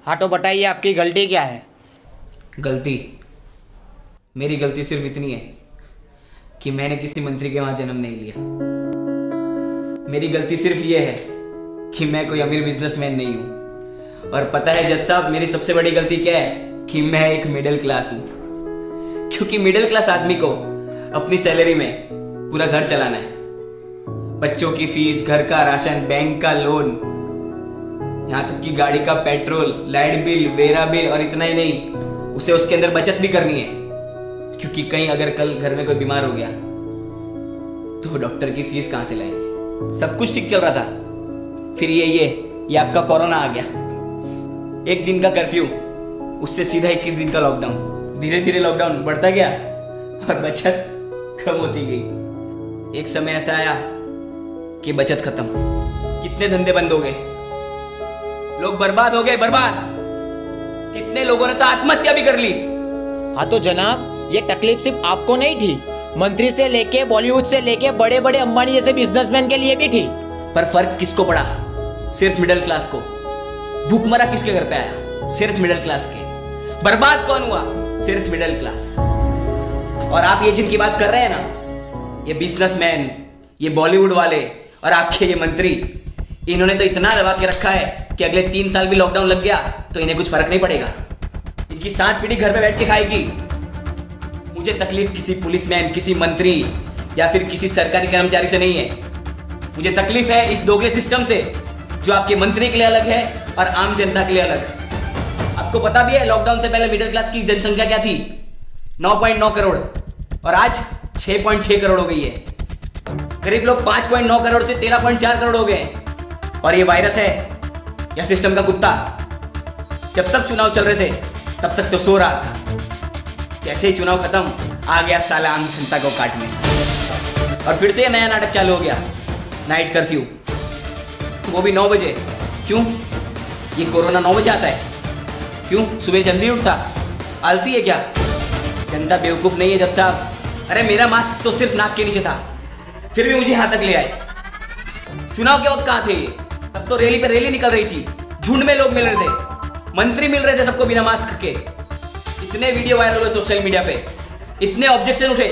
हाँ तो बताइए आपकी गलती क्या है? गलती, मेरी गलती सिर्फ इतनी है कि मैंने किसी मंत्री के वहां जन्म नहीं लिया। मेरी गलती सिर्फ ये है कि मैं कोई अमीर बिजनेसमैन नहीं हूं। और पता है जज साहब, मेरी सबसे बड़ी गलती क्या है कि मैं एक मिडिल क्लास हूं। क्योंकि मिडिल क्लास आदमी को अपनी सैलरी में पूरा घर चलाना है। बच्चों की फीस, घर का राशन, बैंक का लोन, यहाँ तक कि गाड़ी का petrol, light bill, vera bill, और इतना ही नहीं, उसे उसके अंदर बचत भी करनी है। क्योंकि कहीं अगर कल घर में कोई बीमार हो गया तो डॉक्टर की फीस कहां से लाएंगे। सब कुछ ठीक चल रहा था, फिर ये आपका कोरोना आ गया। 1 दिन का कर्फ्यू, उससे सीधा 21 दिन का लॉकडाउन। धीरे धीरे लॉकडाउन बढ़ता गया और बचत कम होती गई। एक समय ऐसा आया कि बचत खत्म, कितने धंधे बंद हो गए, लोग बर्बाद हो गए, बर्बाद। कितने लोगों ने तो आत्महत्या भी कर ली। हाँ तो जनाब, ये तकलीफ सिर्फ आपको नहीं थी, मंत्री से लेके बॉलीवुड से लेके बड़े बड़े अंबानी जैसे बिजनेसमैन के लिए भी थी। पर फर्क किसको पड़ा? सिर्फ मिडिल क्लास को। भूखमरा किसके घर पे आया? सिर्फ मिडिल क्लास के। बर्बाद कौन हुआ? सिर्फ मिडिल क्लास। और आप ये जिनकी बात कर रहे हैं ना, ये बिजनेसमैन, ये बॉलीवुड वाले और आपके ये मंत्री, इन्होंने तो इतना दबा के रखा है कि अगले 3 साल भी लॉकडाउन लग गया तो इन्हें कुछ फर्क नहीं पड़ेगा। इनकी 7 पीढ़ी घर पे बैठ के खाएगी। मुझे तकलीफ किसी पुलिसमैन, किसी मंत्री या फिर किसी सरकारी कर्मचारी से नहीं है। मुझे तकलीफ है इस दोगले सिस्टम से, जो आपके मंत्री के लिए अलग है और आम जनता के लिए अलग। आपको पता भी है लॉकडाउन से पहले मिडिल क्लास की जनसंख्या क्या थी? 9.9 करोड़, और आज 6.6 करोड़ हो गई है। गरीब लोग 5.9 करोड़ से 13.4 करोड़ हो गए। और ये वायरस है या सिस्टम का कुत्ता? जब तक चुनाव चल रहे थे तब तक तो सो रहा था। जैसे ही चुनाव खत्म, आ गया साला आम जनता को काटने। और फिर से नया नाटक चालू हो गया, नाइट कर्फ्यू, वो भी 9 बजे। क्यों? ये कोरोना 9 बजे आता है? क्यों? सुबह जल्दी उठता? आलसी है क्या? जनता बेवकूफ नहीं है जज साहब। अरे मेरा मास्क तो सिर्फ नाक के नीचे था, फिर भी मुझे यहां तक ले आए। चुनाव के वक्त कहां थे? तब तो रैली पे रैली निकल रही थी, झुंड में लोग मिल रहे थे, मंत्री मिल रहे थे सबको बिना मास्क के। इतने वीडियो वायरल हुए सोशल मीडिया पे, इतने ऑब्जेक्शन उठे,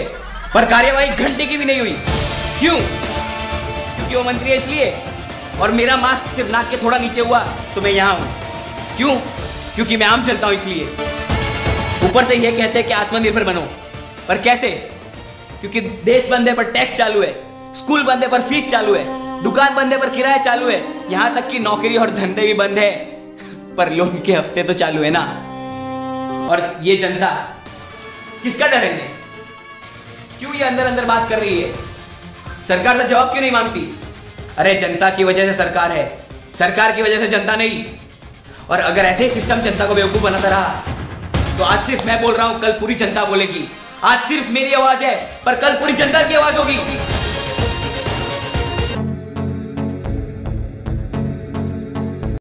पर कार्यवाही घंटे की भी नहीं हुई। क्यों? क्योंकि वो मंत्री है इसलिए। और मेरा मास्क सिर्फ नाक के थोड़ा नीचे हुआ तो मैं यहां हूं। क्यों? क्योंकि मैं आम चलता हूं इसलिए। ऊपर से ये कहते हैं कि आत्मनिर्भर बनो, पर कैसे? क्योंकि देश बंद है पर टैक्स चालू है, स्कूल बंद है पर फीस चालू है, दुकान बंद है पर किराया चालू है, यहां तक कि नौकरी और धंधे भी बंद है पर लोन के हफ्ते तो चालू है ना। और ये जनता, किसका डर है इन्हें? क्यों ये अंदर अंदर बात कर रही है? सरकार से जवाब क्यों नहीं मांगती? अरे जनता की वजह से सरकार है, सरकार की वजह से जनता नहीं। और अगर ऐसे ही सिस्टम जनता को बेवकूफ बनाता रहा तो आज सिर्फ मैं बोल रहा हूं, कल पूरी जनता बोलेगी। आज सिर्फ मेरी आवाज है पर कल पूरी जनता की आवाज होगी।